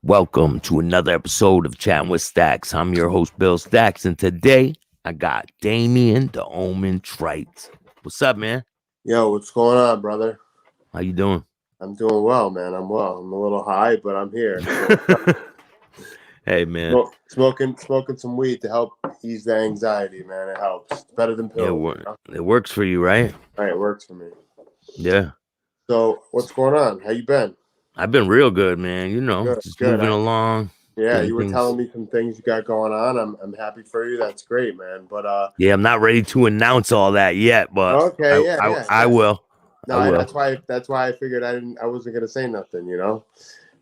Welcome to another episode of Chattin with Staxx. I'm your host, Bill Staxx, and today I got Damien, the Omen Trites. What's up, man? Yo, what's going on, brother? How you doing? I'm doing well, man. I'm well. I'm a little high, but I'm here. Hey, man. Smoking some weed to help ease the anxiety, man. It helps. It's better than pills. It works for you, right? Right, it works for me. Yeah. So, what's going on? How you been? I've been real good, man. You know, just moving along. Yeah, you were telling me some things you got going on. I'm happy for you. That's great, man. But yeah, I'm not ready to announce all that yet, but okay, I will. No, that's why I figured I wasn't gonna say nothing, you know.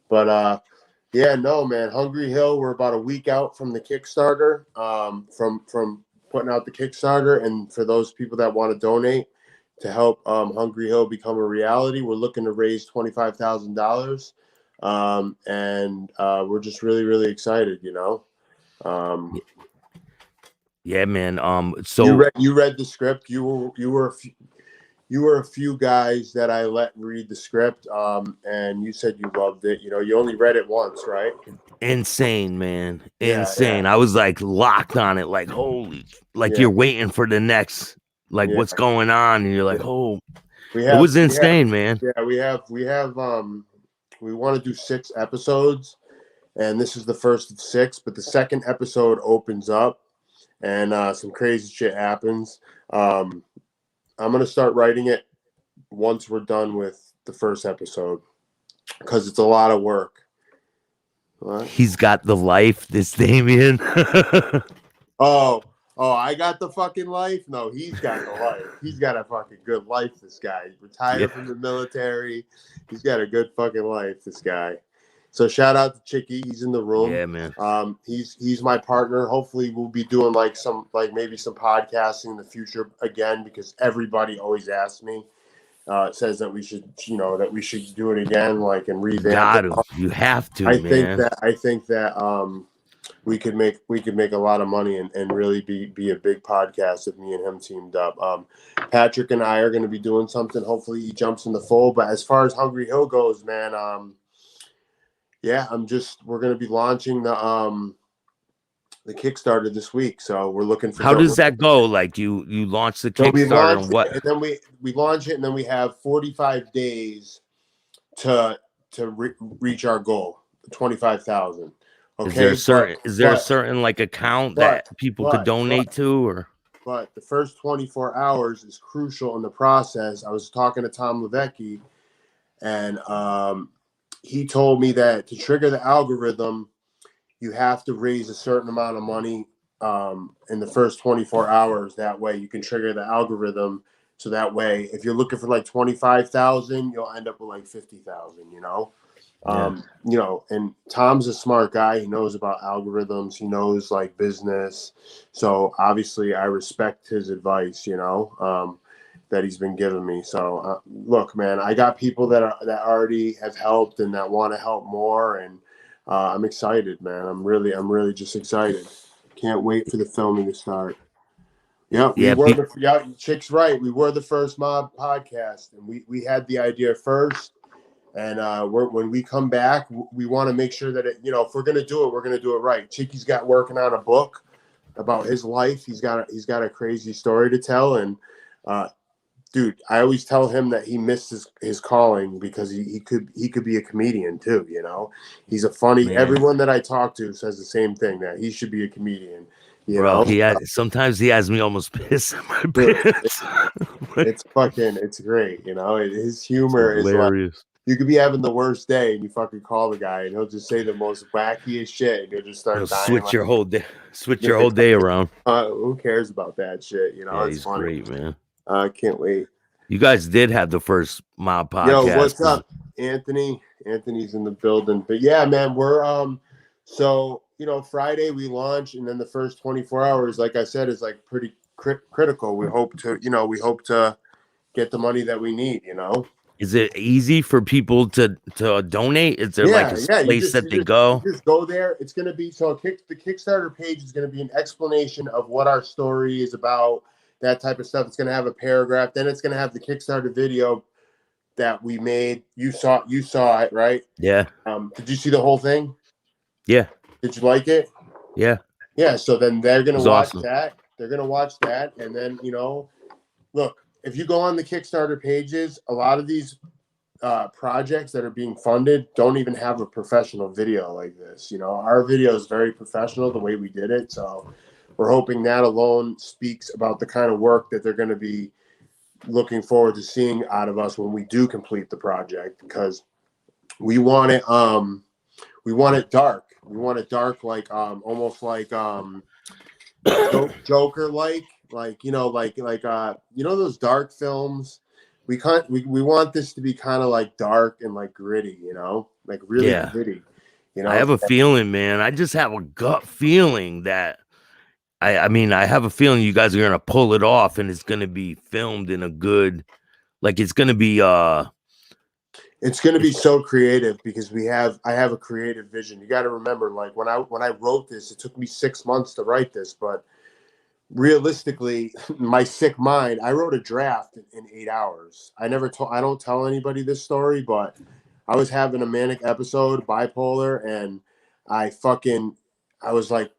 But yeah, no, man. Hungry Hill, we're about a week out from the Kickstarter. From putting out the Kickstarter, and for those people that want to donate to help Hungry Hill become a reality, we're looking to raise $25,000. And we're just really, really excited, you know. Yeah, man. So you read the script. You were a few guys that I let read the script. And you said you loved it. You know, you only read it once, right? insane, man. Insane. Yeah. I was like locked on it, like holy, like you're waiting for the next, like what's going on, and you're like, oh, it was insane, man. Yeah, we want to do 6 episodes, and this is the first of 6. But the second episode opens up, and some crazy shit happens. I'm gonna start writing it once we're done with the first episode, because it's a lot of work. What? He's got the life, this Damien. Oh, I got the fucking life? No, he's got the life. He's got a fucking good life, this guy. He's retired from the military. He's got a good fucking life, this guy. So shout out to Chicky. He's in the room. Yeah, man. He's my partner. Hopefully we'll be doing maybe some podcasting in the future again, because everybody always asks me. Says that we should do it again, like, and revamp it. You have to, I man. think that we could make a lot of money and really be a big podcast if me and him teamed up. Patrick and I are going to be doing something. Hopefully he jumps in the fold. But as far as Hungry Hill goes, man, we're going to be launching the Kickstarter this week. So we're looking for. How does that go? Like you launch the Kickstarter and what? And then we launch it, and then we have 45 days to reach our goal, 25,000. Okay. Is there a certain like account that people could donate to, or? But the first 24 hours is crucial in the process. I was talking to Tom Levecki, and he told me that to trigger the algorithm, you have to raise a certain amount of money in the first 24 hours. That way you can trigger the algorithm. So that way, if you're looking for like 25,000, you'll end up with like 50,000, you know? You know, and Tom's a smart guy. He knows about algorithms. He knows like business. So obviously I respect his advice, you know, that he's been giving me. So look, man, I got people that already have helped and that want to help more. And I'm excited, man. I'm really just excited. Can't wait for the filming to start. Chick's right. We were the first mob podcast, and we had the idea first. And when we come back, we want to make sure that if we're gonna do it, we're gonna do it right. Chicky's got working on a book about his life. He's got a crazy story to tell, and dude, I always tell him that he missed his calling because he could be a comedian too. You know, he's a funny. Man. Everyone that I talk to says the same thing, that he should be a comedian. You know? Sometimes he has me almost pissing my pants. It's great. You know, his humor is hilarious. You could be having the worst day and you fucking call the guy and he'll just say the most wackiest shit and you'll just start dying. Switch your whole day around. Who cares about that shit? You know, it's funny. Great, man. I can't wait. You guys did have the first mob podcast. Yo, what's up, Anthony? Anthony's in the building. But yeah, man, we're so Friday we launch, and then the first 24 hours, like I said, is like pretty critical. We hope to get the money that we need. You know. Is it easy for people to donate? Is there like a place that they go? Just go there. It's going to be the Kickstarter page is going to be an explanation of what our story is about, that type of stuff. It's going to have a paragraph. Then it's going to have the Kickstarter video that we made. You saw it, right? Yeah. Did you see the whole thing? Yeah. Did you like it? Yeah. Yeah. So then they're It gonna was watch awesome. that. They're gonna watch that, and then look, if you go on the Kickstarter pages, a lot of these projects that are being funded don't even have a professional video like this. Our video is very professional the way we did it. So we're hoping that alone speaks about the kind of work that they're going to be looking forward to seeing out of us when we do complete the project, because we want it dark. We want it dark, like almost like Joker like those dark films. We want this to be kind of like dark and like gritty, like really Yeah. gritty, I have a feeling, man. I just have a gut feeling that I mean, I have a feeling you guys are gonna pull it off, and it's gonna be filmed in a good, like it's gonna be It's going to be so creative because I have a creative vision. You got to remember, like when I wrote this, it took me 6 months to write this, but realistically, my sick mind, I wrote a draft in 8 hours. I don't tell anybody this story, but I was having a manic episode, bipolar, and I was like,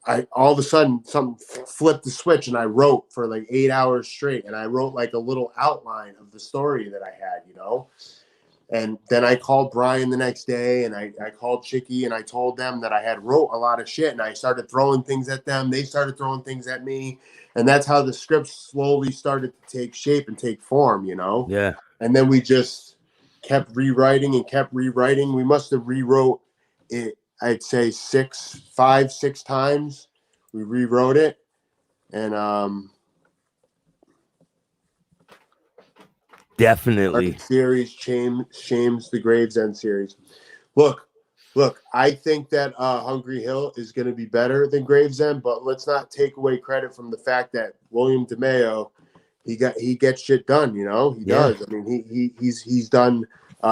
I all of a sudden something flipped the switch, and I wrote for like 8 hours straight, and I wrote like a little outline of the story that I had. And then I called Brian the next day, and I called Chicky, and I told them that I had wrote a lot of shit, and I started throwing things at them. They started throwing things at me. And that's how the script slowly started to take shape and take form. yeah. And then we just kept rewriting and kept rewriting. We must have rewrote it, I'd say 6 times. We rewrote it. And Definitely. series, Shames the Gravesend series. Look, I think that Hungry Hill is going to be better than Gravesend, but let's not take away credit from the fact that William DeMeo, he gets shit done. He does. I mean, he's done.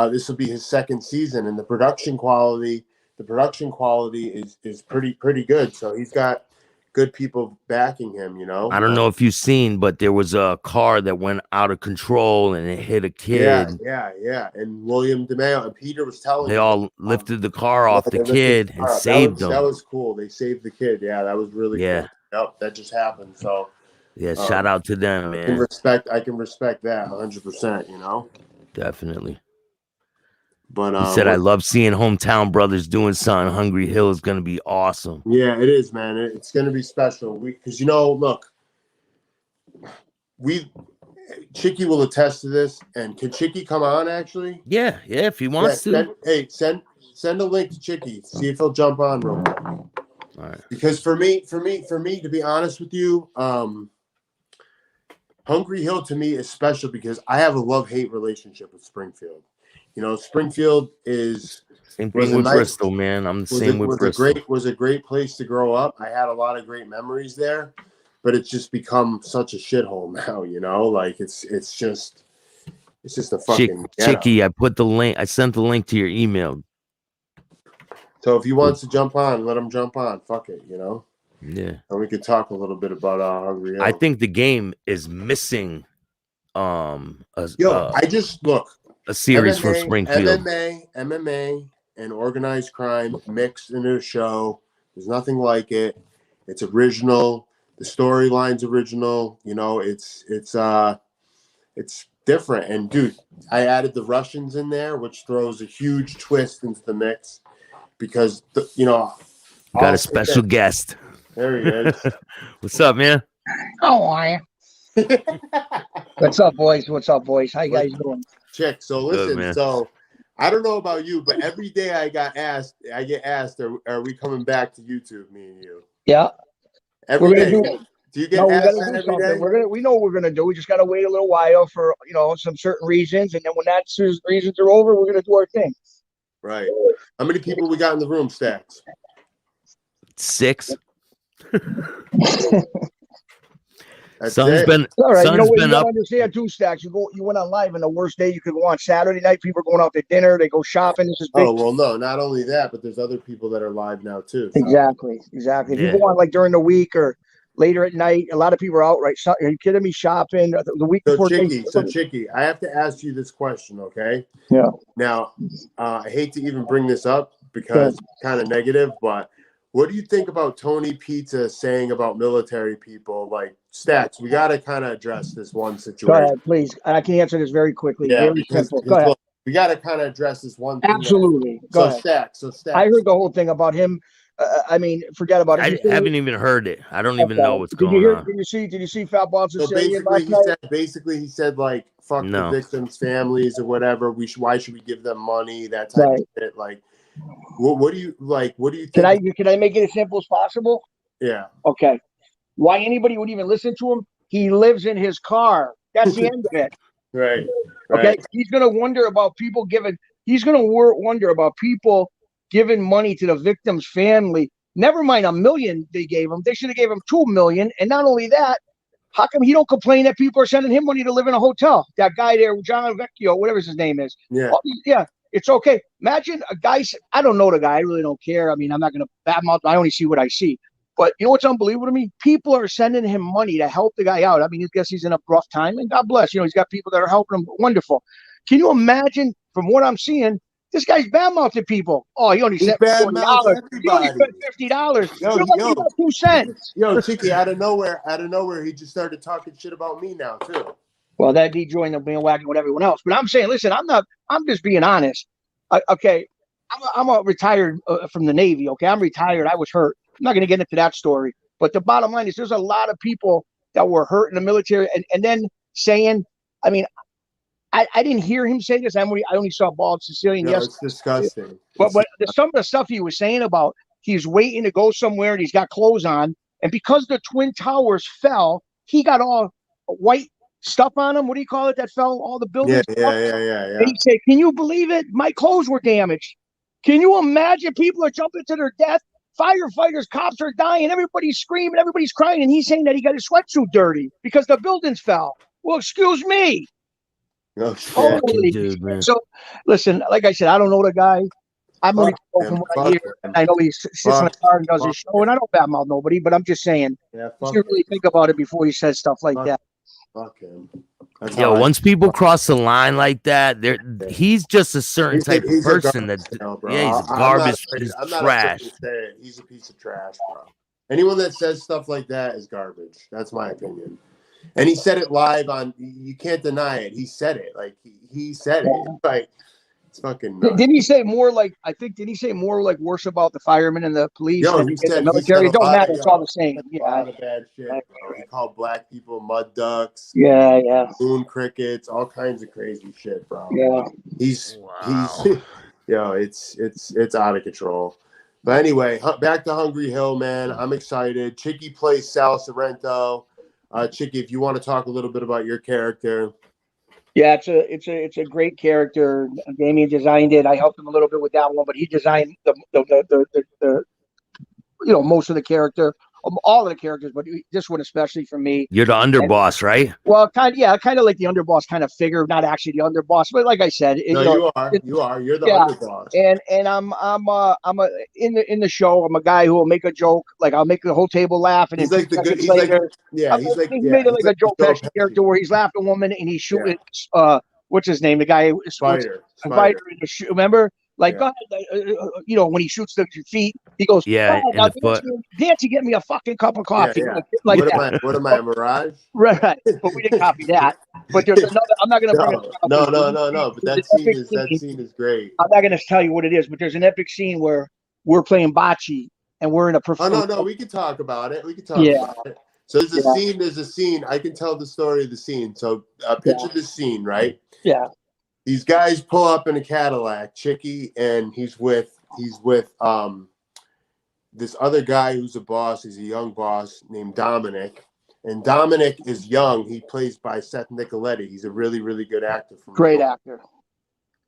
This will be his second season, and the production quality is pretty good. So he's got good people backing him. I don't know if you've seen, but there was a car that went out of control and it hit a kid. Yeah. And William DeMeo and Peter was telling They me, all lifted the car off the they lifted the kid and car up. saved That him. was cool. They saved the kid. Yeah, that was really cool. Yep, that just happened. So Yeah, shout out to them, man. I can respect that 100%. Definitely. But he said, I love seeing hometown brothers doing something. Hungry Hill is gonna be awesome. Yeah, it is, man. It's gonna be special. Because look, Chicky will attest to this. And can Chicky come on? Actually, yeah, if he wants to. Send a link to Chicky. See if he'll jump on real quick. All right. Because for me, to be honest with you, Hungry Hill to me is special because I have a love-hate relationship with Springfield. Springfield is same thing with Bristol, man. I'm the same with Bristol. Was a great place to grow up. I had a lot of great memories there, but it's just become such a shithole now. Like it's just a fucking Chicky. I put the link. I sent the link to your email. So if he wants to jump on, let him jump on. Fuck it, Yeah. And we could talk a little bit about Hungry Hill. I think the game is missing I just look a series from Springfield. MMA and organized crime mixed into a show. There's nothing like it. It's original. The storyline's original. It's different. And dude, I added the Russians in there, which throws a huge twist into the mix because got a special guest. There he is. What's up, man? How are you? What's up, boys? How you guys doing? Chick. So listen, I don't know about you, but every day I get asked, are we coming back to YouTube, me and you? Yeah. Every day. Do you get asked that every day? We know what we're gonna do. We just gotta wait a little while for some certain reasons, and then when that reasons are over, we're gonna do our thing. Right. How many people we got in the room, Staxx? 6. Sun's been all right. Sun's been up. Understand too, Staxx. You went on live, and the worst day you could go on Saturday night. People are going out to dinner. They go shopping. This is big. Oh well, no, not only that, but there's other people that are live now too. So. Exactly. Yeah. If you go on like during the week or later at night, a lot of people are out. Right? Are you kidding me? Shopping the week before. Chicky, I have to ask you this question, okay? Yeah. Now, I hate to even bring this up, because it's kind of negative. But what do you think about Tony Pizza saying about military people? Like, Staxx, we got to kind of address this one situation. Go ahead, please. And I can answer this very quickly. Yeah, very because simple. Go ahead. look, we got to kind of address this one thing. Absolutely. Go ahead. Staxx. I heard the whole thing about him. I mean, forget about it. I haven't even heard it. I don't even know what's going on. Did you see Fat Bob So Sicilian basically he said like fuck the victims' families or whatever. Why should we give them money? That type of shit. Like, what do you like? What do you think? Can I make it as simple as possible? Yeah. Okay. Why anybody would even listen to him? He lives in his car. That's the end of it. Right. Okay. He's gonna wonder about people giving. He's gonna wonder about people giving money to the victim's family. Never mind $1 million they gave him. They should have gave him $2 million. And not only that, how come he don't complain that people are sending him money to live in a hotel? That guy there, John Vecchio, whatever his name is. Yeah. Yeah. It's okay. Imagine a guy. I don't know the guy. I really don't care. I mean, I'm not going to badmouth. I only see what I see. But you know what's unbelievable to me? People are sending him money to help the guy out. I mean, I guess he's in a rough time, and God bless. You know, he's got people that are helping him. Wonderful. Can you imagine, from what I'm seeing, this guy's badmouthing people? Oh, he only sent $40. He only spent $50. Yo, 2 cents. Yo, Chicky, out of nowhere, he just started talking shit about me now too. Well, that he joined the bandwagon with everyone else. But I'm saying, listen, I'm just being honest. Okay, I'm a retired from the Navy. Okay, I'm retired. I was hurt. I'm not going to get into that story. But the bottom line is, there's a lot of people that were hurt in the military, and then saying, I mean, I didn't hear him say this. I only saw Bald Sicilian yesterday. It's disgusting. But some of the stuff he was saying about he's waiting to go somewhere and he's got clothes on, and because the Twin Towers fell, he got all white stuff on him. What do you call it? That fell all the buildings. Yeah. And he said, "Can you believe it? My clothes were damaged. Can you imagine? People are jumping to their death. Firefighters, cops are dying. Everybody's screaming. Everybody's crying, and he's saying that he got his sweatsuit dirty because the buildings fell. Well, excuse me." Oh, Totally. Dude, man. So, listen, like I said, I don't know the guy. I'm only from what I hear. I know he sits in the car and does his show, and I don't badmouth nobody, but I'm just saying, you should really think about it before he says stuff like that. Fuck him. Once people cross the line like that, he's just a certain type of person that, he's a garbage. He's trash. He's a piece of trash, bro. Anyone that says stuff like that is garbage. That's my opinion. And he said it live on. You can't deny it. He said it. Like he said it. Like it's fucking. Didn't he say more like? I think did he say more like worse about the firemen and the police and the military? It don't matter. It's all the same. A lot of bad shit. Bro. He called black people mud ducks. Yeah. Moon crickets. All kinds of crazy shit, bro. Yeah. He's it's out of control. But anyway, back to Hungry Hill, man. I'm excited. Chicky plays Sal Sorrento. Chicky, if you want to talk a little bit about your character. Yeah, it's a great character. Damien designed it. I helped him a little bit with that one, but he designed the most of the character, all of the characters, but this one especially for me. You're the underboss, right? Well, kind of like the underboss kind of figure, not actually the underboss, but like I said, you are. You're the underboss. And I'm in the show. I'm a guy who will make a joke, like I'll make the whole table laugh, and he's then like the good. He made it like a Joe Pesci character where he's laughing a woman and he's shooting. What's his name? The guy Spider. Remember? Like, go ahead, when he shoots the feet, he goes, in the foot. Nancy, get me a fucking cup of coffee. Yeah. Like what am I, a mirage? Right. But we didn't copy that. But there's another, I'm not going to bring it up. No. But that scene is great. I'm not going to tell you what it is, but there's an epic scene where we're playing bocce and we're in a Oh, no, we can talk about it. About it. So there's a scene. I can tell the story of the scene. So picture the scene, right? Yeah. These guys pull up in a Cadillac, Chicky, and he's with this other guy who's a boss. He's a young boss named Dominic. And Dominic is young. He plays by Seth Nicoletti. He's a really, really good actor. Great actor.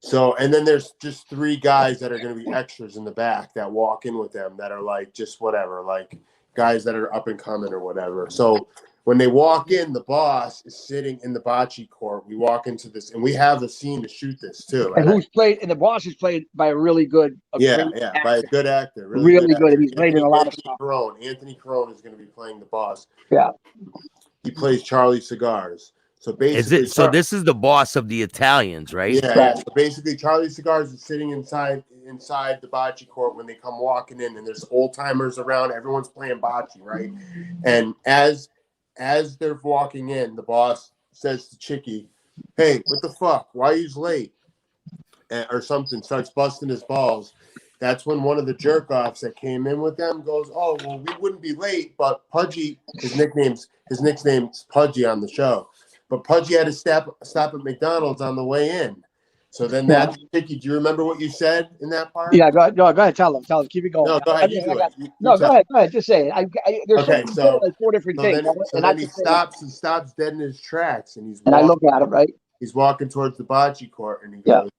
So, and then there's just 3 guys that are going to be extras in the back that walk in with them that are like just whatever, like guys that are up and coming or whatever. So when they walk in, the boss is sitting in the bocce court. We walk into this, and we have a scene to shoot this too. And the boss is played by a really good, by a good actor, really good. He's played in a lot of stuff. Anthony Carone is going to be playing the boss. Yeah, he plays Charlie Cigars. So basically, this is the boss of the Italians, right? Yeah. So basically, Charlie Cigars is sitting inside inside the bocce court when they come walking in, and there's old timers around. Everyone's playing bocce, right? And as they're walking in, the boss says to Chicky, "Hey, what the fuck? Why are you late?" Or something, starts busting his balls. That's when one of the jerk-offs that came in with them goes, "Oh, well, we wouldn't be late, but Pudgy, his nickname's Pudgy on the show, but Pudgy had to stop at McDonald's on the way in." So then that's Chicky. Do you remember what you said in that part? Yeah, go ahead. Tell him. Keep it going. No, go ahead. You do it. Go ahead. Just say it. There's okay, so like 4 different things. Then he stops. He stops dead in his tracks, and he's. And I look at him, right? He's walking towards the bocce court, and he goes,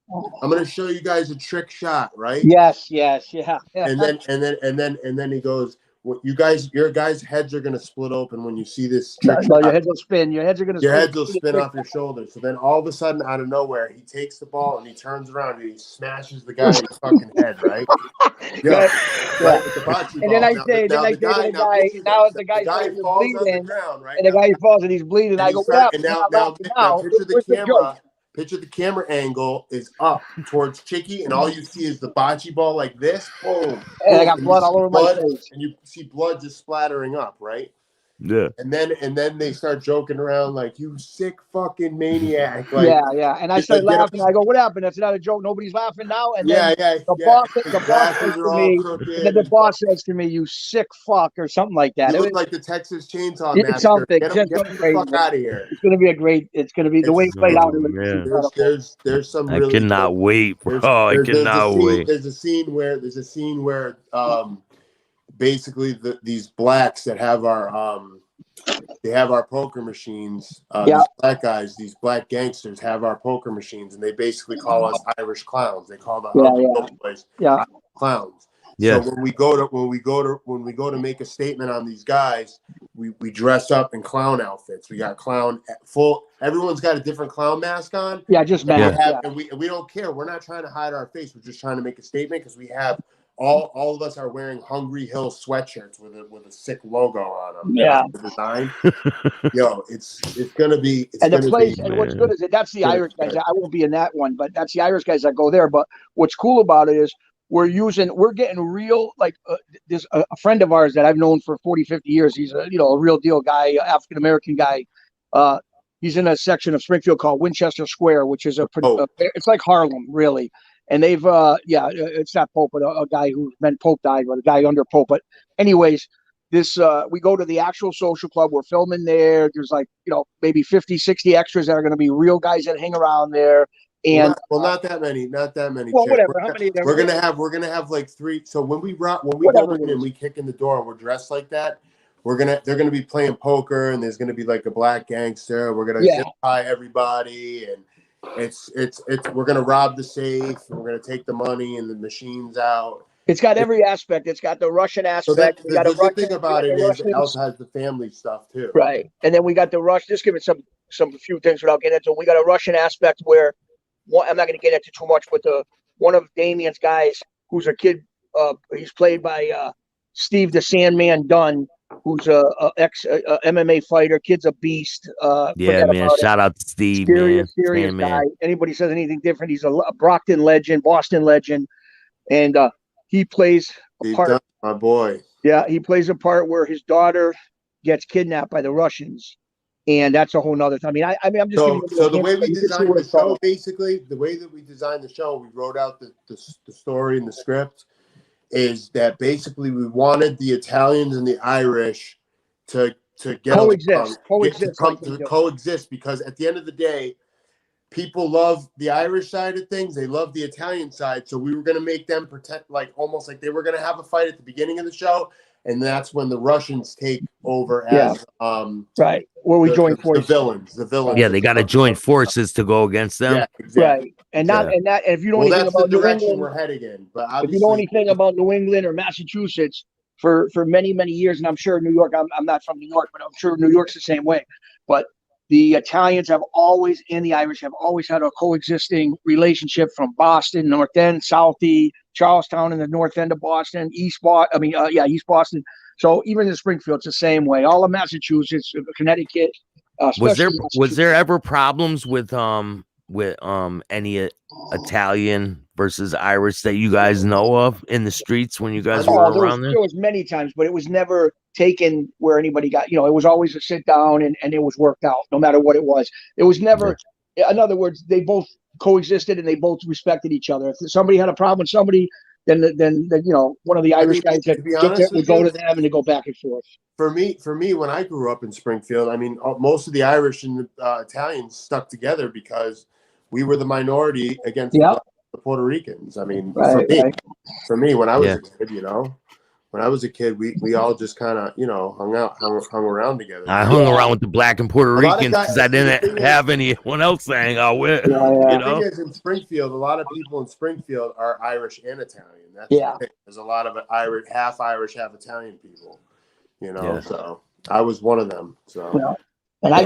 "I'm going to show you guys a trick shot, right?" Yes, And then he goes, "Well, your guys' heads are going to split open when you see this trick shot. Your heads will spin. Your heads will spin off your shoulders." So then all of a sudden, out of nowhere, he takes the ball and he turns around and he smashes the guy in the fucking head, right? Yeah. Right with the bocce ball. And then I say, now the guy falls on the ground, right? And the guy falls and he's bleeding. I go, "What happened?" Now picture the camera. Picture the camera angle is up towards Chicky, and all you see is the bocce ball like this. Boom. And I got blood all over my face. And you see blood just splattering up, right? Yeah. And then they start joking around like, "You sick fucking maniac." Like, yeah. And I start laughing. I go, "What happened?" That's not a joke. Nobody's laughing now. And then the boss says to me, "You sick fuck," or something like that. You look like the Texas Chainsaw Massacre. Something. Get the fuck out of here. It's gonna be a great. It's gonna be the way it's played out. There's some. I cannot wait, bro. I cannot wait. There's a scene where basically these blacks that have our poker machines, these black guys, these black gangsters have our poker machines, and they basically call us Irish clowns. They call the place clowns. Yeah. So when we go to make a statement on these guys, we dress up in clown outfits. We got everyone's got a different clown mask on. Yeah, just mask. And we don't care. We're not trying to hide our face. We're just trying to make a statement because we have all of us are wearing Hungry Hill sweatshirts with a sick logo on them. Yeah. The design. Yo, it's gonna be. And the place, and what's good is that that's the Irish guys. I won't be in that one, but that's the Irish guys that go there. But what's cool about it is we're getting real, like there's a friend of ours that I've known for 40, 50 years. He's a real deal guy, African-American guy. He's in a section of Springfield called Winchester Square, which is it's like Harlem, really. And they've, it's not Pope, but a guy who meant Pope died, but a guy under Pope. But anyways, we go to the actual social club. We're filming there. There's like, maybe 50, 60 extras that are going to be real guys that hang around there. And not that many. Well, whatever. How many? We're gonna have like 3. So when we go in and we kick in the door and we're dressed like that, they're gonna be playing poker, and there's gonna be like a black gangster. We're gonna zip tie everybody, and we're gonna rob the safe, and we're gonna take the money and the machines out. It's got every aspect. It's got the Russian aspect. So the good thing about it is it also has the family stuff too. Right. And then we got the Rush. Just give it some few things without getting into it. We got a Russian aspect where I'm not going to get into too much, but one of Damien's guys, who's a kid, he's played by Steve the Sandman Dunn, who's a ex MMA fighter. Kid's a beast. Man. Shout out to Steve, serious guy. Anybody says anything different, he's a Brockton legend, Boston legend, and he plays a part. My boy. Yeah, he plays a part where his daughter gets kidnapped by the Russians. And that's a whole nother time. I'm just so the way we designed the show, basically, the way that we designed the show, we wrote out the story and the script, is that basically we wanted the Italians and the Irish to coexist, because at the end of the day, people love the Irish side of things, they love the Italian side, so we were going to make them pretend almost like they were going to have a fight at the beginning of the show. And that's when the Russians take over as right. Where we join forces. The villains. Yeah, they got to join forces to go against them. Yeah, exactly. Right. And if you know anything about New England, we're heading in. But if you know anything about New England or Massachusetts, for many, many years, and I'm sure New York, I'm not from New York, but I'm sure New York's the same way. But the Italians and the Irish have always had a coexisting relationship from Boston, North End, South End, Charlestown in the North End of Boston, East Boston. So even in Springfield, it's the same way. All of Massachusetts, Connecticut. Was there ever problems with any Italian versus Irish that you guys know of in the streets when you guys were Oh, around there? there was many times, but it was never taken where anybody got, it was always a sit down and it was worked out, no matter what it was. It was never, in other words, they both coexisted and they both respected each other. If somebody had a problem with somebody, then one of the Irish guys that would go to them and they go back and forth. For me, when I grew up in Springfield, I mean, most of the Irish and the Italians stuck together because we were the minority against the Puerto Ricans. I mean, for me, when I was a kid, when I was a kid, we all just kind of, hung around together. I hung around with the black and Puerto Ricans because I didn't have anyone else to hang out with. The thing is, in Springfield, a lot of people in Springfield are Irish and Italian. That's the thing. There's a lot of half Irish, half Italian people. So I was one of them. So, and I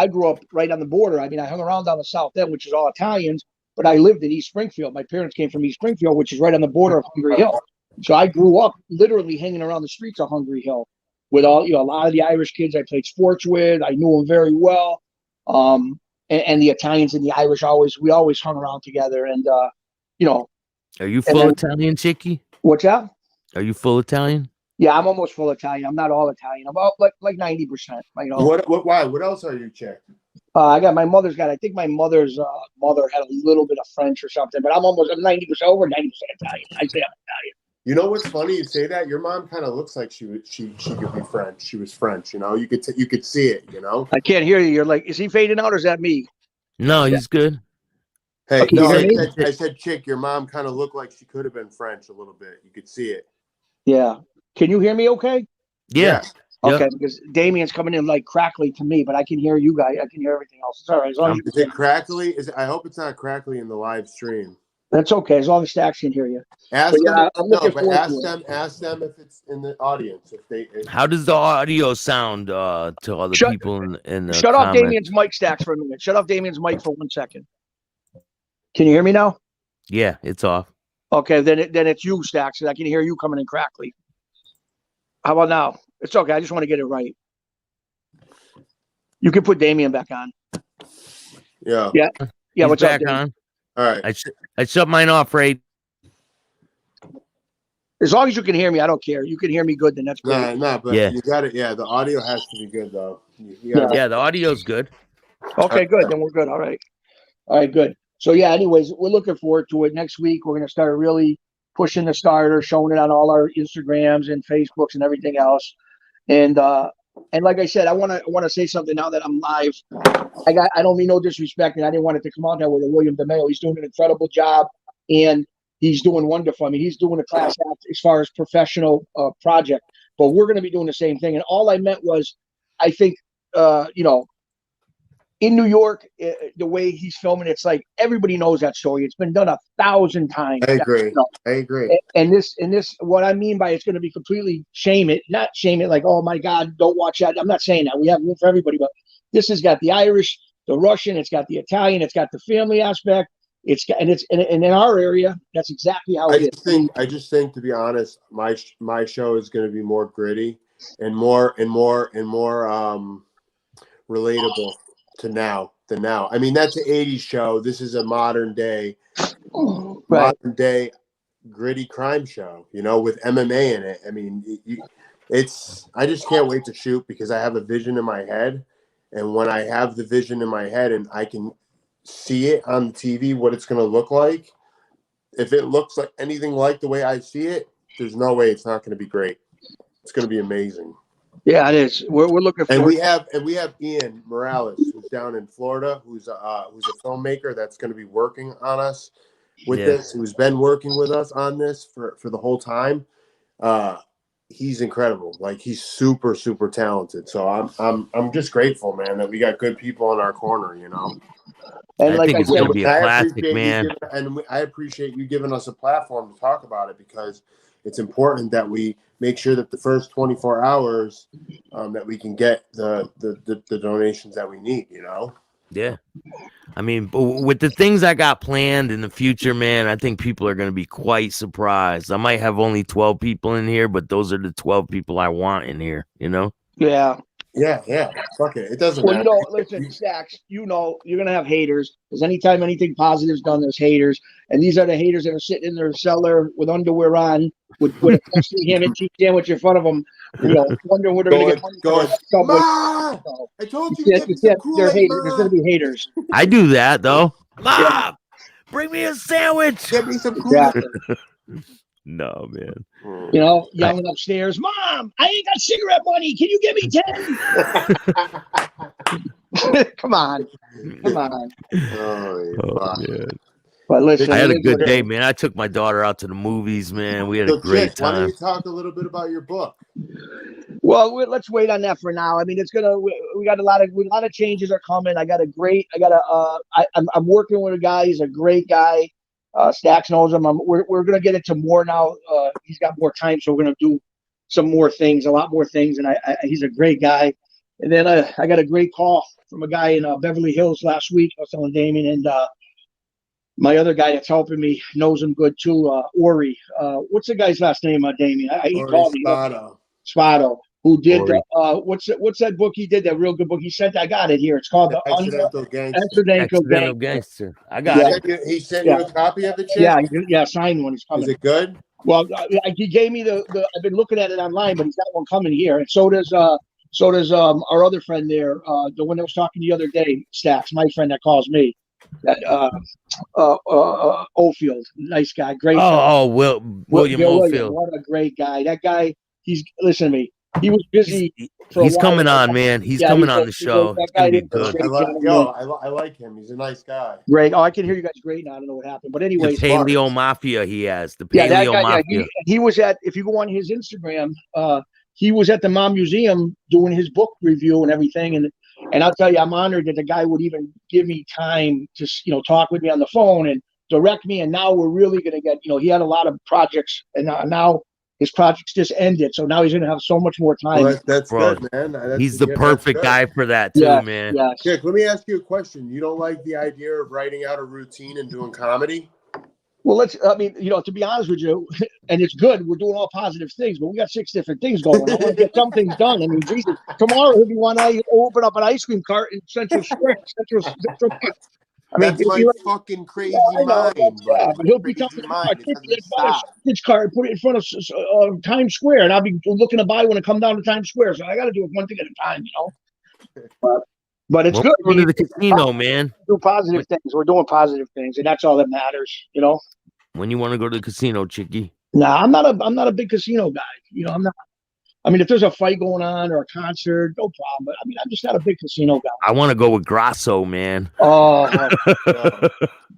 grew up right on the border. I mean, I hung around down the south end, which is all Italians, but I lived in East Springfield. My parents came from East Springfield, which is right on the border of Hungry Hill. So I grew up literally hanging around the streets of Hungry Hill with all, a lot of the Irish kids I played sports with. I knew them very well. And the Italians and the Irish we always hung around together. And, Are you full Italian, Chicky? What's that? Are you full Italian? Yeah, I'm almost full Italian. I'm not all Italian. I'm about like 90%. Why? What else are you, Chick? I think my mother's mother had a little bit of French or something, but I'm 90% over 90% Italian. I say I'm Italian. You know what's funny? You say that your mom kind of looks like she could be French. She was French. You could see it. I can't hear you. You're like, is he fading out or is that me? No, he's good. Hey, no, I said, Chick, your mom kind of looked like she could have been French a little bit. You could see it. Yeah. Can you hear me okay? Yeah. Okay, because Damien's coming in like crackly to me, but I can hear you guys. I can hear everything else. It's all right. As long as is it crackly? I hope it's not crackly in the live stream. That's okay, as long as Staxx can hear you. Ask them if it's in the audience. How does the audio sound to other people in the Shut off Damien's mic, Staxx, for a minute. Shut off Damien's mic for 1 second. Can you hear me now? Yeah, it's off. Okay, then it's you, Staxx, and I can hear you coming in crackly. How about now? It's okay. I just want to get it right. You can put Damien back on. Yeah. Yeah. What's back up, on? All right. I shut mine off, right? As long as you can hear me, I don't care. You can hear me good, then that's great. But you got it. Yeah, the audio has to be good though. The audio's good. Okay, good. Then we're good. All right, good. So anyways, we're looking forward to it. Next week, we're going to start really pushing the starter, showing it on all our Instagrams and Facebooks and everything else. And like I said, I want to say something now that I'm live. I don't mean no disrespect, and I didn't want it to come out that way. William DeMeo, he's doing an incredible job, and he's doing wonderful. I mean, he's doing a class act as far as professional project, but we're going to be doing the same thing. And all I meant was, I think, in New York, the way he's filming, it's like everybody knows that story. It's been done 1,000 times. I agree. And this, what I mean by it's going to be completely not shame it like, oh my God, don't watch that. I'm not saying that. We have room for everybody, but this has got the Irish, the Russian, it's got the Italian, it's got the family aspect. And in our area, that's exactly how it is. I just think, to be honest, my show is going to be more gritty and more relatable to now than now. I mean, that's an 80s show. This is a modern day gritty crime show, with MMA in it. I mean, I just can't wait to shoot because I have a vision in my head. And when I have the vision in my head and I can see it on the TV, what it's going to look like, if it looks like anything like the way I see it, there's no way it's not going to be great. It's going to be amazing. Yeah, it is. We're looking for. And we have Ian Morales, who's down in Florida, who's a filmmaker that's going to be working on us with this. Who's been working with us on this for the whole time. He's incredible. Like, he's super, super talented. So I'm just grateful, man, that we got good people in our corner. And I think it's going to be a classic, man. I appreciate you giving us a platform to talk about it because it's important that we make sure that the first 24 hours that we can get the donations that we need, Yeah. I mean, with the things I got planned in the future, man, I think people are going to be quite surprised. I might have only 12 people in here, but those are the 12 people I want in here, Yeah. Yeah. Fuck it. It doesn't Well, matter. listen, Staxx, you're going to have haters because anytime anything positive is done, there's haters. And these are the haters that are sitting in their cellar with underwear on, with a tasty ham and cheese sandwich in front of them, wondering where they're going to get money Going, from. Ma! So, I told you to get me some they're Kool-Aid, haters. Ma! There's going to be haters. I do that though. Mom, Yeah. bring me a sandwich. Get me some Kool-Aid. Exactly. No, man. Yelling upstairs, Mom, I ain't got cigarette money. Can you give me 10? Come on. Oh, man. But listen, I had a good day, man. I took my daughter out to the movies, man. We had a great time. Why don't you talk a little bit about your book? Well, let's wait on that for now. I mean, we got a lot of changes are coming. I'm working with a guy. He's a great guy. Staxx knows him. We're going to get into more now. He's got more time, so we're going to do some more things, a lot more things. And he's a great guy. And then I got a great call from a guy in Beverly Hills last week. I was telling Damien, and my other guy that's helping me knows him good too, Ori. What's the guy's last name, Damien? He called me. Spotto. Who did what's that book he did? That real good book he sent. I got it here. It's called The Accidental Gangster. I got it. He sent you a copy of it. Yeah, signed one. It's coming. Is it good? Well, he gave me the. I've been looking at it online, but he's got one coming here, and so does our other friend there, the one that was talking the other day, Staxx, my friend that calls me. That Oldfield, nice guy, great. William Oldfield. What a great guy. That guy. Listen to me. He was busy. He's coming on, man. He's coming on the show. It's gonna be good. I like him. He's a nice guy. Great. Oh, I can hear you guys great now. I don't know what happened, but anyways, the Paleo Mafia. He has the Paleo Mafia. He was at. If you go on his Instagram, he was at the Mom Museum doing his book review and everything, and I'll tell you, I'm honored that the guy would even give me time to talk with me on the phone and direct me. And now we're really going to get. He had a lot of projects, and now his projects just ended, so now he's going to have so much more time. Well, that's good, man. He's the perfect guy for that too, man. Yes. Dick, let me ask you a question. You don't like the idea of writing out a routine and doing comedy? Well, to be honest with you, and it's good. We're doing all positive things, but we got 6 different things going. I want to get some things done. I mean, Jesus, tomorrow if you want to open up an ice cream cart in Central Square, That's my fucking crazy mind. But he'll be talking about a car and put it in front of Times Square, and I'll be looking to buy one and come down to Times Square. So I got to do it one thing at a time, But it's good. Go to the casino, man. Do positive things. We're doing positive things, and that's all that matters, When you want to go to the casino, Chicky? Nah, I'm not a big casino guy. I'm not. I mean, if there's a fight going on or a concert, no problem. But I'm just not a big casino guy. I want to go with Grasso, man. Oh,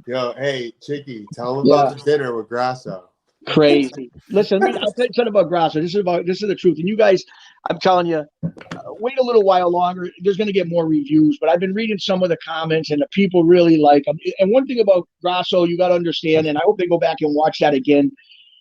yo, hey, Chicky, tell him about the dinner with Grasso. Crazy. Listen, I'll tell you something about Grasso. This is the truth. And you guys, I'm telling you, wait a little while longer. There's going to get more reviews. But I've been reading some of the comments, and the people really like him. And one thing about Grasso, you got to understand, and I hope they go back and watch that again.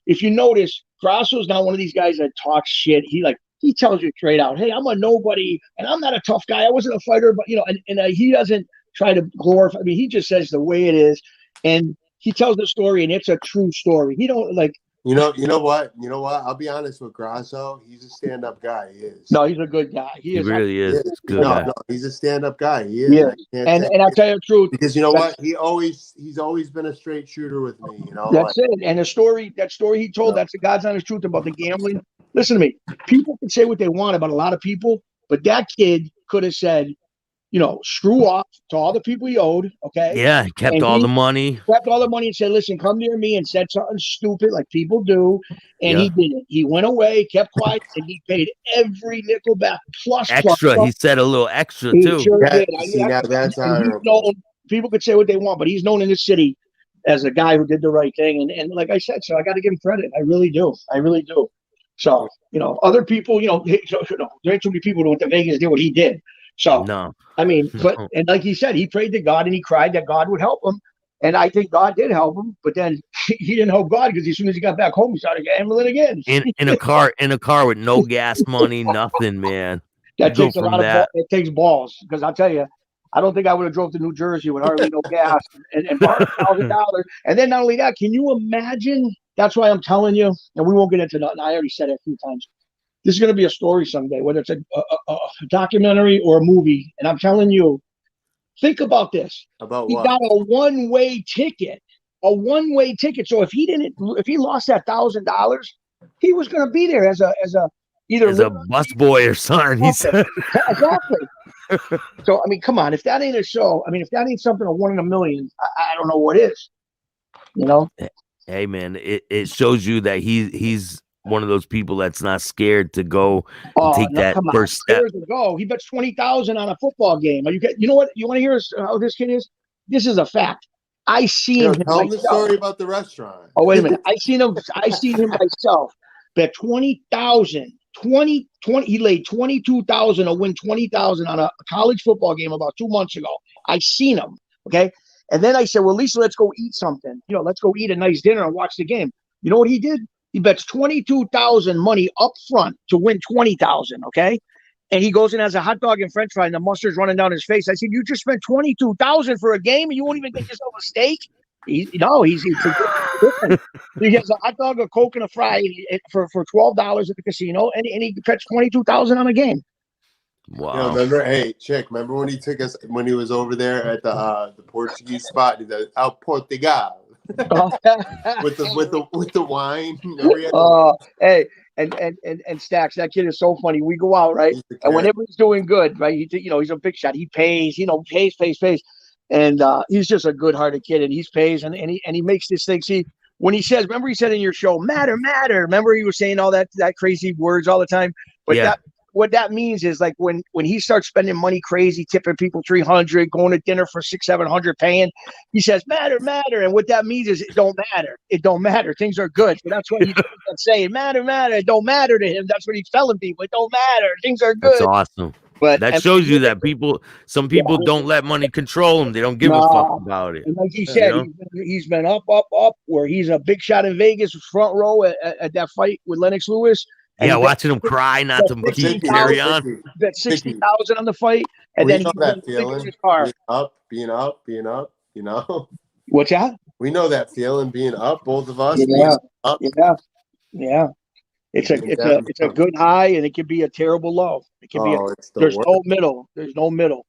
If you notice, Grasso's not one of these guys that talks shit. He tells you straight out, hey, I'm a nobody, and I'm not a tough guy. I wasn't a fighter, but he doesn't try to glorify. I mean, he just says the way it is, and he tells the story, and it's a true story. He don't like. You know what? I'll be honest with Grasso. He's a stand-up guy. He is. No, he's a good guy. He really is. Good. No, he's a stand-up guy. He is. Yeah. And I'll tell you the truth. Because you know what? He's always been a straight shooter with me. That's it. And that story he told, that's the God's honest truth about the gambling. Listen to me. People can say what they want about a lot of people, but that kid could have said, screw off to all the people he owed, okay? Yeah, kept all the money. Kept all the money and said, listen, come near me, and said something stupid like people do. And he did it. He went away, kept quiet, and he paid every nickel back plus. Extra. He said a little extra, too. Sure did. That's people could say what they want, but he's known in this city as a guy who did the right thing. And like I said, so I got to give him credit. I really do. So, other people, there ain't too many people who went to Vegas did what he did. So, no. I mean, and like he said, he prayed to God and he cried that God would help him. And I think God did help him, but then he didn't help God because as soon as he got back home, he started gambling again. In a car with no gas money, nothing, man. That takes a lot of balls. It takes balls because I'll tell you, I don't think I would have drove to New Jersey with hardly no gas and borrowed $1,000. And then not only that, can you imagine? That's why I'm telling you, and we won't get into nothing. I already said it a few times. This is going to be a story someday, whether it's a documentary or a movie. And I'm telling you, think about this. About He what? got a one-way ticket. A one-way ticket. So if he lost that $1,000, he was going to be there as a either As a busboy or something. He said. Exactly. So I mean, come on. If that ain't a show, I mean, if that ain't something of 1 in a million, I don't know what is. You know. Hey man, it shows you that he's one of those people that's not scared to go and take that first step. To go. He bets 20,000 on a football game. You know what? You want to hear how this kid is? This is a fact. I seen him. Tell him the story about the restaurant. Oh wait a minute. I seen him myself. Bet 20,000. 20. He laid 22,000 to win 20,000 on a college football game about 2 months ago. I seen him. Okay. And then I said, well, Lisa, let's go eat something. You know, let's go eat a nice dinner and watch the game. You know what he did? He bets 22,000 money up front to win 20,000. Okay. And he goes and has a hot dog and French fry and the mustard's running down his face. I said, you just spent 22,000 for a game and you won't even get yourself a steak? He's different. He has a hot dog, a Coke, and a fry for $12 at the casino, and he bets 22,000 on a game. Wow! You know, remember, hey, Chick, remember when he took us when he was over there at the Portuguese spot? He said, "Al Portugal," with the wine. Hey, and Staxx, that kid is so funny. We go out, right, and whenever he's doing good, right, he's a big shot. He pays, pays. And he's just a good-hearted kid, and he pays, and he makes this thing. See, when he says, remember he said in your show, matter. Remember he was saying all that crazy words all the time. But what that means is like when he starts spending money crazy, tipping people $300, going to dinner for $600-700, paying, he says matter. And what that means is it don't matter. It don't matter. Things are good. So that's what he's saying. Matter. It don't matter to him. That's what he's telling people. It don't matter. Things are good. That's awesome. But that shows you that some people don't let money control them. They don't give a fuck about it. And like he said, he's been up, where he's a big shot in Vegas, front row at that fight with Lennox Lewis. Yeah, watching him cry, not to keep carry on. Bet 60,000 on the fight, and then he that feeling. Being up. You know. What's that? We know that feeling, being up. Both of us. Yeah. Up. Yeah. It's a good high, and it can be a terrible low. It can be. There's no middle. There's no middle.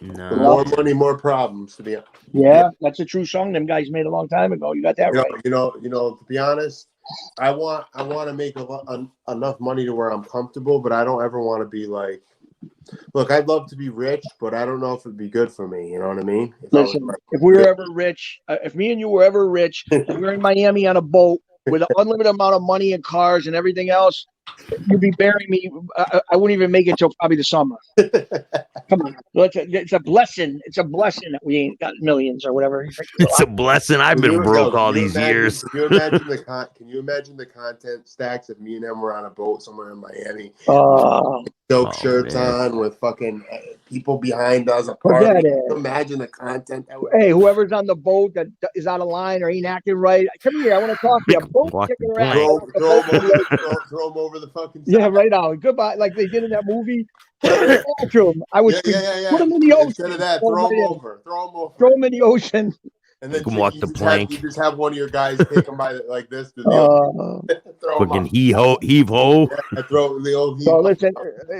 No. More money, more problems. To be honest. Yeah, that's a true song them guys made a long time ago. You got that right. You know. To be honest, I want to make enough money to where I'm comfortable, but I don't ever want to be like. Look, I'd love to be rich, but I don't know if it'd be good for me. You know what I mean? Listen, if we were ever rich, if me and you were ever rich, and we were in Miami on a boat with an unlimited amount of money and cars and everything else, you'd be burying me. I wouldn't even make it till probably the summer. Come on, it's a blessing. It's a blessing that we ain't got millions or whatever. It's a blessing. I've been broke all these years. Can you imagine the content Staxx if me and them were on a boat somewhere in Miami? Dope shirts on with fucking people behind us. Imagine the content. Hey, whoever's on the boat that is out of line or ain't acting right, come here. I want to talk to you. Throw them over the fucking side. Yeah, right now. Goodbye. Like they did in that movie. I would put them in the ocean. Instead of that, throw them over. Throw them in the ocean. And then you can walk the plank. You just have one of your guys take them by like this. Fucking heave ho. Yeah, throw the old heave. So listen,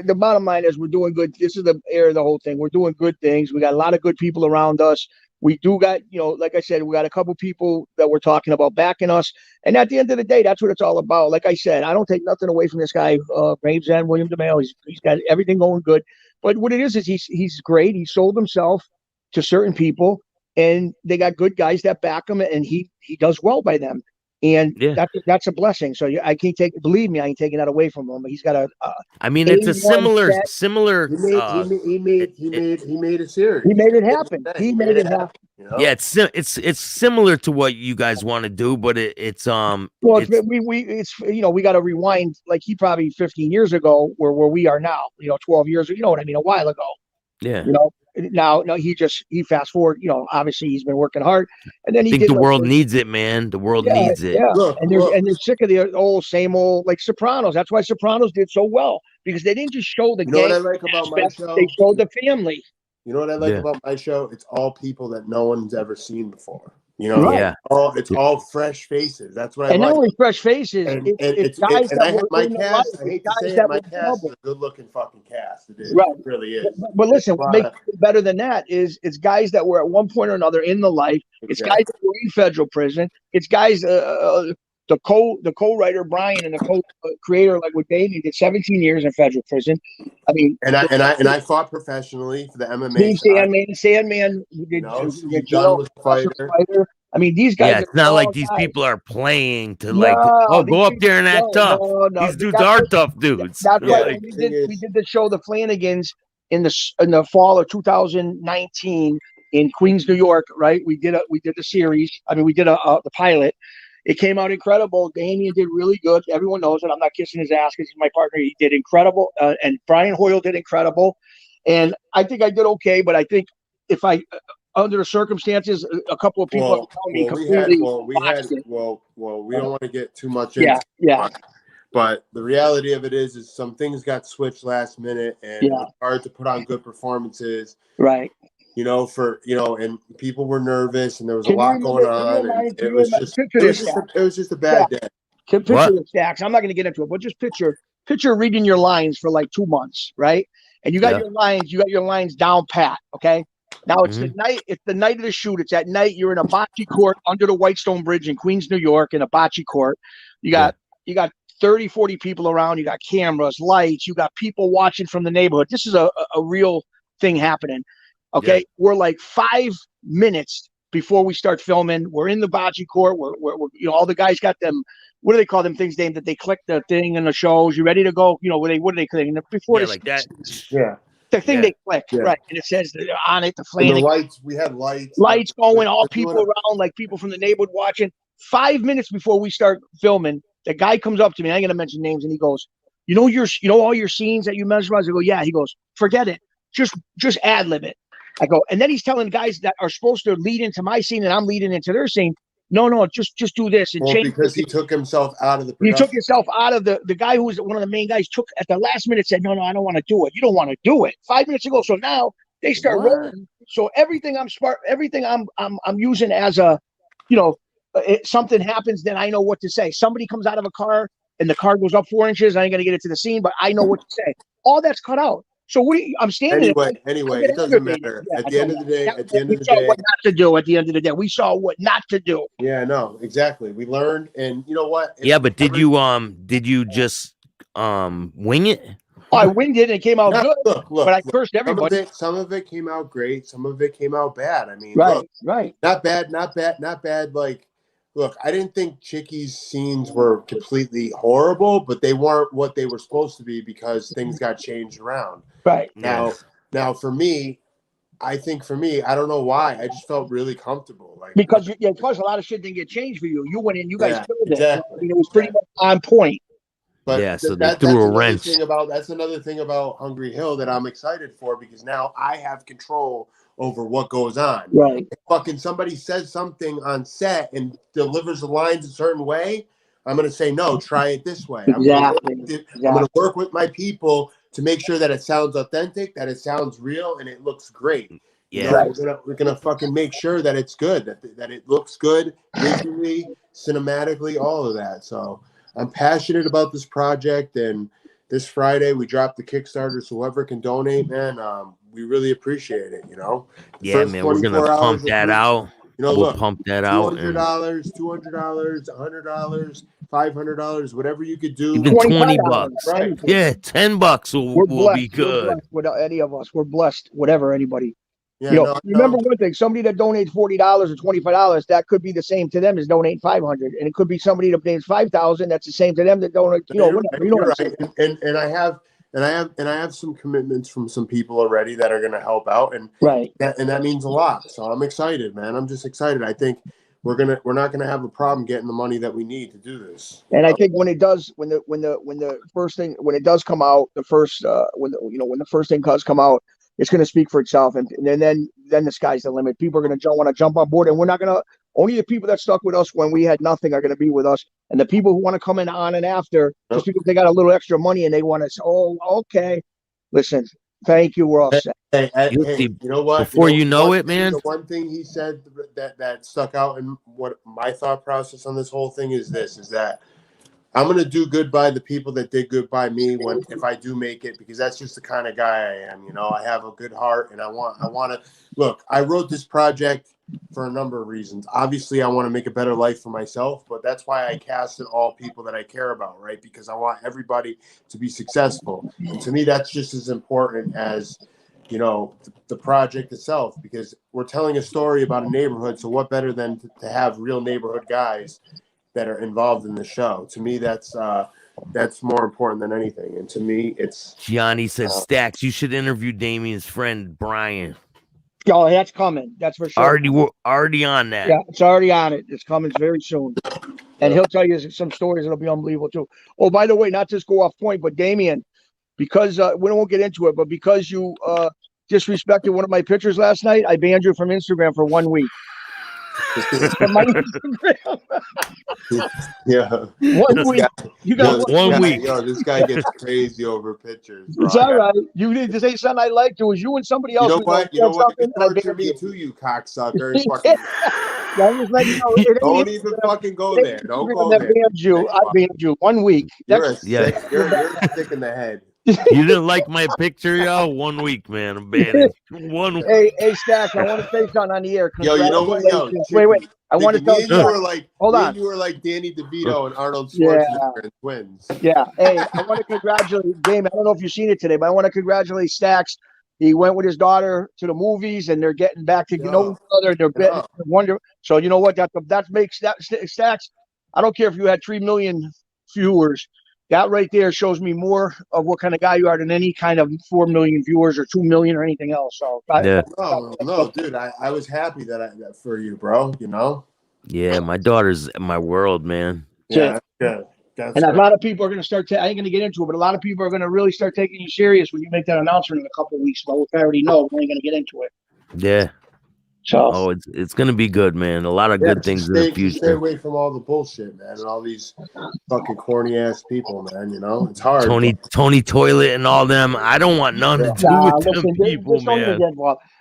the bottom line is we're doing good. This is the air of the whole thing. We're doing good things. We got a lot of good people around us. We do got, like I said, we got a couple people that we're talking about backing us. And at the end of the day, that's what it's all about. Like I said, I don't take nothing away from this guy, Gravesend, William DeMail. He's got everything going good. But what it is he's great. He sold himself to certain people, and they got good guys that back him, and he does well by them. And that's a blessing. So I can't believe me, I ain't taking that away from him. He's got a. I mean, it's a similar. He made a series. He made it happen. He made it happen. Yeah, it's similar to what you guys want to do, but it's we got to rewind, like he probably 15 years ago where we are now. 12 years. You know what I mean? A while ago. Yeah. Now he fast forward. Obviously he's been working hard, and then I think the world needs it, man. The world needs it. Yeah, and they're sick of the same old like Sopranos. That's why Sopranos did so well, because they didn't just show the game. What I like about my show? They showed the family. You know what I like about my show? It's all people that no one's ever seen before. You know, Right. Yeah. it's all fresh faces. That's what I And not like. only fresh faces, And it's guys and that I have were my in the life. cast. I It's hate to guys say it, that my were cast is trouble. a good looking fucking cast. It is. Right. It really is. But There's listen, a what lot makes it better than that is it's guys that were at one point or another in the life. It's guys that were in federal prison. It's guys, the co-writer Brian and the co-creator, like with Damien, did 17 years in federal prison. I mean, and I fought professionally for the MMA Steve side. Sandman, who You did know, Steve jail, Dunn was a fighter. fighter. I mean, these Yeah, guys it's are not like all these guys. people are playing to like, No, oh, go up there and act tough. no. These dudes are tough dudes. That's why Yeah, when the we thing did the show The Flanagans in the fall of 2019 in Queens, New York, right? We did the series. I mean, we did the pilot. It came out incredible. Damien did really good. Everyone knows it. I'm not kissing his ass because he's my partner. He did incredible, and Brian Hoyle did incredible. And I think I did okay, but I think if I under the circumstances, a couple of people have told me completely botched it. We don't want to get too much Yeah, into it. But the reality of it is some things got switched last minute, and it was hard to put on good performances. Right. You know, and people were nervous, and there was a lot going on, and it was just a bad day. Picture the Staxx. I'm not going to get into it, but just picture reading your lines for like 2 months, right? And you got your lines down pat. Okay. Now it's the night. It's the night of the shoot. It's at night. You're in a bocce court under the Whitestone Bridge in Queens, New York, in a bocce court. You got 30, 40 people around. You got cameras, lights. You got people watching from the neighborhood. This is a real thing happening. Okay, we're like 5 minutes before we start filming. We're in the bocce court. We're all the guys got them. What do they call them things, Dave, that they click the thing in the shows? You ready to go? What do they click? Before like that. The thing they click, right? And it says on it, the Flanagan. The lights. We had lights. Lights going. All people around, like people from the neighborhood watching. 5 minutes before we start filming, the guy comes up to me. I ain't gonna mention names, and he goes, all your scenes that you mesmerize. I go, yeah. He goes, forget it. Just ad lib it. I go, and then he's telling guys that are supposed to lead into my scene, and I'm leading into their scene. No, just do this and change. Because he took himself out of the production. He took himself out of the guy who was one of the main guys. Took at the last minute said, no, I don't want to do it. You don't want to do it. 5 minutes ago. So now they start rolling. So everything I'm using as a, something happens, then I know what to say. Somebody comes out of a car and the car goes up 4 inches. I ain't gonna get it to the scene, but I know what to say. All that's cut out. So I'm standing anyway, it doesn't matter. At the end of the day, we saw what not to do. At the end of the day, we saw what not to do. Yeah, no, exactly. We learned, and you know what? But did you just wing it? I winged it and it came out good. Look, but I cursed everybody. Some of it came out great. Some of it came out bad. I mean, right. Not bad. Like, look, I didn't think Chickie's scenes were completely horrible, but they weren't what they were supposed to be because things got changed around. Right. Now for me, I don't know why. I just felt really comfortable. Like because plus a lot of shit didn't get changed for you. You went in, you guys killed it. Exactly. I mean, it was pretty much on point. But so they threw a wrench. That's another thing about Hungry Hill that I'm excited for because now I have control over what goes on. Right. If fucking somebody says something on set and delivers the lines a certain way, I'm going to say, no, try it this way. Exactly. I'm going to work with my people to make sure that it sounds authentic, that it sounds real, and it looks great. Yeah. We're gonna fucking make sure that it's good, that it looks good visually, cinematically, all of that. So I'm passionate about this project, and this Friday we dropped the Kickstarter, so whoever can donate, man, we really appreciate it. Man, we're gonna pump that out. We'll pump that out. $200, $100, $500, whatever you could do. Even $20, right? Yeah, $10 will be good. Without any of us, we're blessed. Whatever anybody. Yeah, remember one thing: somebody that donates $40 or $25, that could be the same to them as donating $500, and it could be somebody that donates $5,000. That's the same to them that donate. Right. And I have some commitments from some people already that are going to help out, and that means a lot. So I'm excited, man. I'm just excited. I think we're not gonna have a problem getting the money that we need to do this. And I think when it does, when the first thing, when it does come out, the first when the first thing does come out, it's going to speak for itself, and then the sky's the limit. People are going to want to jump on board, and we're not going to. Only the people that stuck with us when we had nothing are going to be with us, and the people who want to come in on and after, just because they got a little extra money and they want to say, "Oh, okay." Listen, Thank you. We're all set. Hey, You'll hey, see you know what? before you know it, man. The one thing he said that stuck out in what my thought process on this whole thing is that I'm gonna do good by the people that did good by me if I do make it, because that's just the kind of guy I am. You know, I have a good heart, and I want to look. I wrote this project for a number of reasons. Obviously, I want to make a better life for myself, but that's why I casted all people that I care about, right? Because I want everybody to be successful, and to me, that's just as important as, you know, the project itself, because we're telling a story about a neighborhood. So what better than to have real neighborhood guys that are involved in the show? To me, that's more important than anything. And to me, it's Gianni says, Staxx, you should interview Damien's friend Brian. Oh, that's coming. That's for sure. Already on that. Yeah, it's already on it. It's coming very soon. And he'll tell you some stories that'll be unbelievable too. Oh, by the way, not just go off point, but Damien, because we won't get into it, but because you disrespected one of my pictures last night, I banned you from Instagram for 1 week. From my Instagram. Yeah. 1 week. You got 1 week. Yo, this guy gets crazy over pictures, bro. It's all right. You need to say something I liked. It was you and somebody else. You know what? You know what? You torture me too, you cocksucker. Don't even fucking go there. Don't go there. I banned you 1 week. You're a stick in the head. You didn't like my picture, yo? 1 week, man. I'm banned. 1 week. Hey, Staxx, I want to say something on the air. Yo, you know what? Yo, wait. I want to tell you. Hold on. You were like Danny DeVito and Arnold Schwarzenegger and twins. Yeah. Hey, I want to congratulate Damien. I don't know if you've seen it today, but I want to congratulate Staxx. He went with his daughter to the movies, and they're getting back to know each other. They're wonder. So you know what? That makes Staxx. I don't care if you had 3 million viewers. That right there shows me more of what kind of guy you are than any kind of 4 million viewers or 2 million or anything else. So no, dude, I was happy that for you, bro. You know. Yeah, my daughter's my world, man. Yeah, good. And a lot of people are going to start. I ain't going to get into it, but a lot of people are going to really start taking you serious when you make that announcement in a couple of weeks. But I already know we ain't going to get into it. Yeah. So it's going to be good, man. A lot of good things in the future. Stay away from all the bullshit, man, and all these fucking corny ass people, man. You know, it's hard. Tony Toilet and all them. I don't want none to do with them people, man.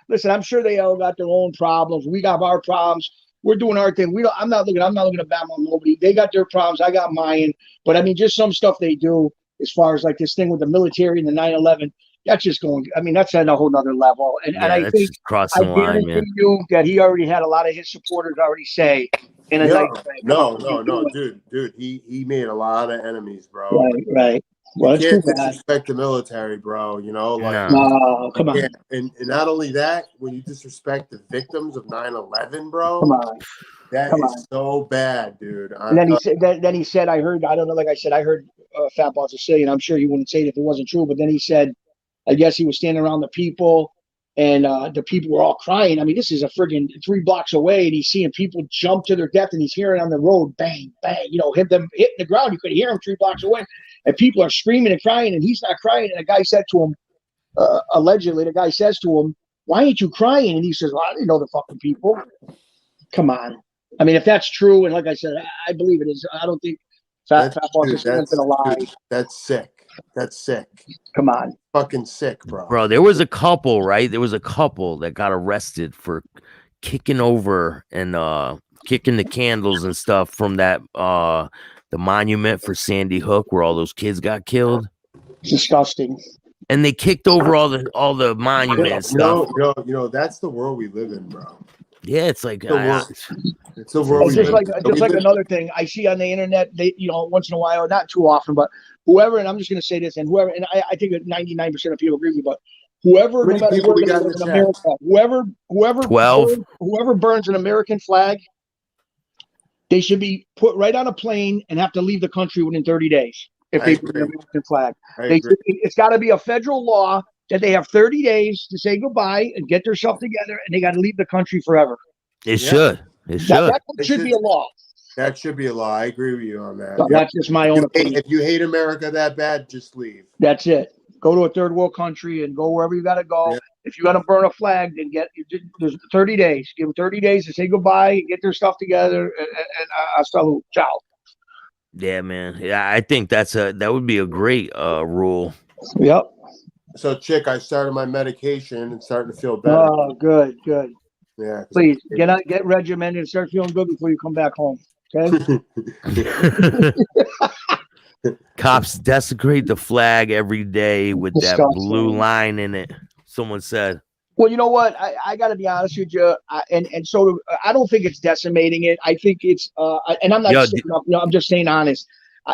Listen, I'm sure they all got their own problems. We got our problems. We're doing our thing. I'm not looking to bam on nobody. They got their problems. I got mine. But I mean, just some stuff they do as far as like this thing with the military and the 9/11. That's just going. I mean, that's at a whole nother level. And I think crossing the line, man. You that he already had a lot of his supporters already say in a nice way. No, dude. He made a lot of enemies, bro. Right. Well, you can't disrespect the military, bro. You know, like no, come on. And not only that, when you disrespect the victims of 9/11, bro, come on. That is so bad, dude. And then he said, I heard, I don't know, like I said, I heard Fat Boss Sicilian. I'm sure he wouldn't say it if it wasn't true, but then he said, I guess he was standing around the people, and the people were all crying. I mean, this is a friggin' 3 blocks away, and he's seeing people jump to their death, and he's hearing on the road, bang, bang, hit them hitting the ground. You could hear him 3 blocks away, and people are screaming and crying, and he's not crying. And the guy said to him, allegedly, the guy says to him, why ain't you crying? And he says, well, I didn't know the fucking people. Come on. I mean, if that's true, and like I said, I believe it is. I don't think Fat Boss is going to lie. That's sick. That's sick. Come on. Fucking sick, bro. Bro, there was a couple, right? There was a couple that got arrested for kicking over and kicking the candles and stuff from that the monument for Sandy Hook where all those kids got killed. It's disgusting. And they kicked over all the monuments stuff. That's the world we live in, bro. Yeah, it's like it's the world. Just like another thing I see on the internet. They, once in a while, not too often, but whoever, and I'm just going to say this, and whoever, and I think that 99% of people agree with me, but whoever, no matter where they live in America, whoever burns an American flag, they should be put right on a plane and have to leave the country within 30 days if they burn an American flag. It's got to be a federal law that they have 30 days to say goodbye and get themselves together, and they got to leave the country forever. It should. It should. That should be a law. That should be a law. I agree with you on that. So that's just my own opinion. If you hate America that bad, just leave. That's it. Go to a third world country and go wherever you got to go. Yeah. If you got to burn a flag, then there's 30 days. Give them 30 days to say goodbye, get their stuff together, and hasta ciao. Yeah, man. Yeah, I think that would be a great rule. Yep. So, Chick, I started my medication and starting to feel better. Oh, good. Yeah. Please get regimented and start feeling good before you come back home. Okay. Cops desecrate the flag every day with that Disgusting. blue line in it. Someone said. Well, you know what? I got to be honest with you, and so I don't think it's decimating it. I think it's, and I'm not, I'm just saying honest.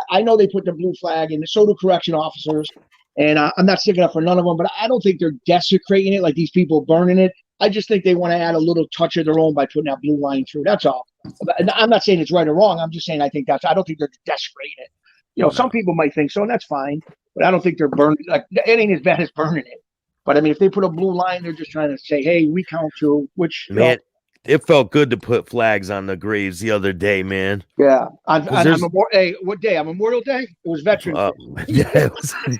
I know they put the blue flag in, so do correction officers, and I'm not sticking up for none of them. But I don't think they're desecrating it like these people burning it. I just think they want to add a little touch of their own by putting that blue line through. That's all. I'm not saying it's right or wrong. I'm just saying I don't think they're desecrating it. You know, some people might think so, and that's fine. But I don't think they're burning. Like, it ain't as bad as burning it. But I mean, if they put a blue line, they're just trying to say, "Hey, we count you." Which, man, it felt good to put flags on the graves the other day, man. Yeah, on what day? On Memorial Day? It was Veterans Day.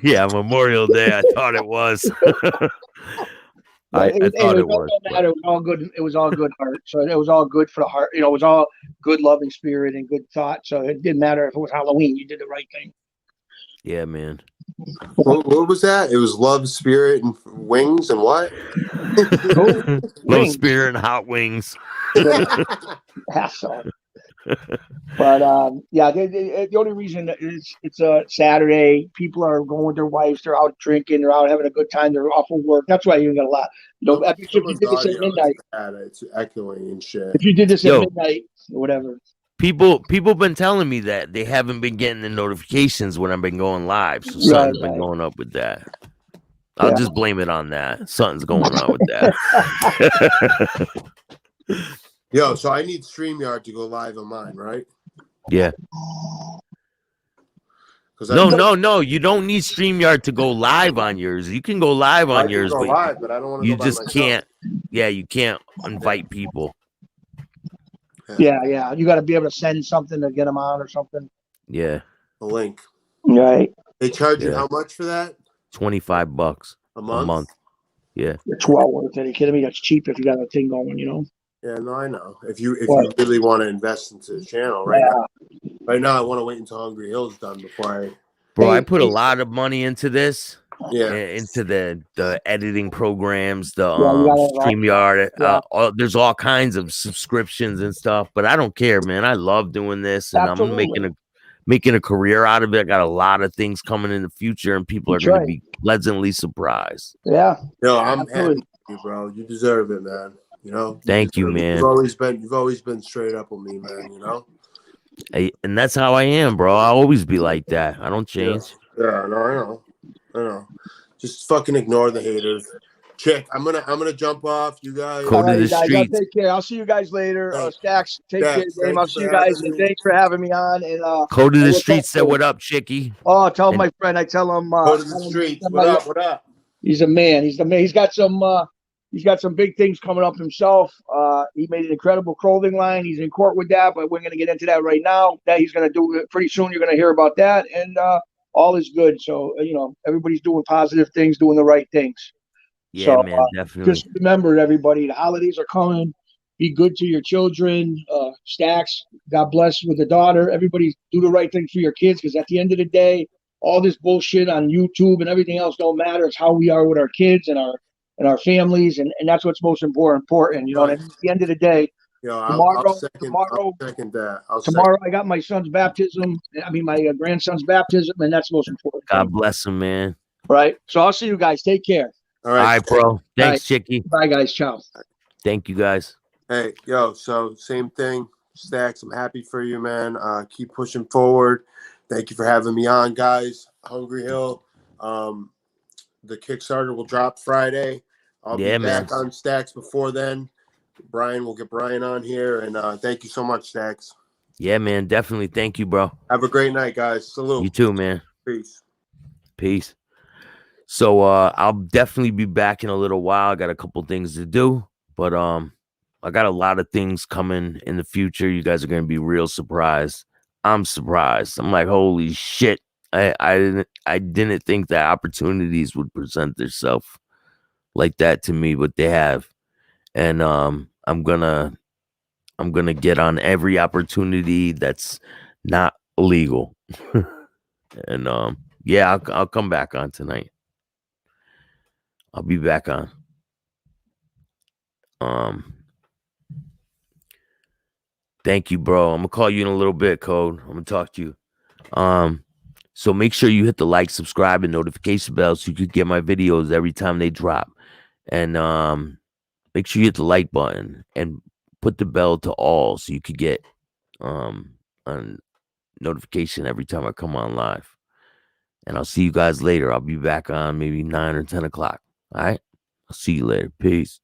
Yeah, Memorial Day. I thought it was. I thought it was. It was all good. It was all good heart. So it was all good for the heart. You know, it was all good, loving spirit and good thought. So it didn't matter if it was Halloween. You did the right thing. Yeah, man. What was that? It was love, spirit, and wings, and what? Love, spirit, and hot wings. Asshole. But yeah, the only reason it's a Saturday, people are going with their wives, they're out drinking, they're out having a good time, they're off of work. That's why you got a lot. You know, if you did this at midnight, it's echoing and shit. If you did this at midnight or whatever. People been telling me that they haven't been getting the notifications when I've been going live. So something's been going up with that. I'll just blame it on that. Something's going on with that. Yo, so I need StreamYard to go live on mine, right? Yeah. No. You don't need StreamYard to go live on yours. You can go live on yours, but I don't want to. You just can't. Yeah, you can't invite people. Yeah. You got to be able to send something to get them on or something. Yeah. A link. Right. They charge you how much for that? $25 a month. Yeah. It's well worth it. Are you kidding me? That's cheap if you got a thing going, you know. Yeah, no, I know. If you really want to invest into the channel right now, I want to wait until Hungry Hill's done before I put a lot of money into this. Yeah, into the editing programs, the StreamYard. There's all kinds of subscriptions and stuff, but I don't care, man. I love doing this, and I'm making a career out of it. I got a lot of things coming in the future, and people are going to be pleasantly surprised. Yeah. No, I'm happy with you, bro. You deserve it, man. You know. Thank you, man. You've always been straight up with me, man. You know. And that's how I am, bro. I'll always be like that. I don't change. Yeah, no, I know. Just fucking ignore the haters. Chick, I'm gonna jump off. You guys go to the streets. Take care. I'll see you guys later. Staxx, take care, Dave. I'll see you guys, and thanks for having me on. And go to the streets. Say what up, Chicky. Oh, tell my friend. I tell him. Go to the streets. What up? He's a man. He's the man. He's got some big things coming up himself. He made an incredible clothing line. He's in court with that, but we're going to get into that right now. That he's going to do it pretty soon. You're going to hear about that, and all is good. So everybody's doing positive things, doing the right things. Yeah, man, definitely. Just remember, everybody, the holidays are coming. Be good to your children. Staxx, God bless with the daughter. Everybody do the right thing for your kids, because at the end of the day, all this bullshit on YouTube and everything else don't matter. It's how we are with our kids and our families, and that's what's most important. You know, at the end of the day, I'll second that. Tomorrow I got my son's baptism. I mean, my grandson's baptism, and that's most important. God bless him, man. Right. So I'll see you guys. Take care. All right, bro. Thanks, Chicky. Bye, guys. Ciao. Thank you, guys. Hey, so same thing. Staxx, I'm happy for you, man. Keep pushing forward. Thank you for having me on, guys. Hungry Hill. The Kickstarter will drop Friday. I'll be back on Staxx before then. Brian will get Brian on here, and thank you so much, Staxx. Yeah, man, definitely. Thank you, bro. Have a great night, guys. Salute. You too, man. Peace. So I'll definitely be back in a little while. I got a couple things to do, but I got a lot of things coming in the future. You guys are gonna be real surprised. I'm surprised. I'm like, holy shit. I didn't think that opportunities would present themselves like that to me, but they have. And I'm gonna get on every opportunity that's not illegal. And I'll come back on tonight. I'll be back on. Thank you, bro. I'm gonna call you in a little bit, Code. I'm gonna talk to you. So make sure you hit the like, subscribe, and notification bell so you can get my videos every time they drop. And make sure you hit the like button and put the bell to all so you could get a notification every time I come on live. And I'll see you guys later. I'll be back on maybe 9 or 10 o'clock. All right. I'll see you later. Peace.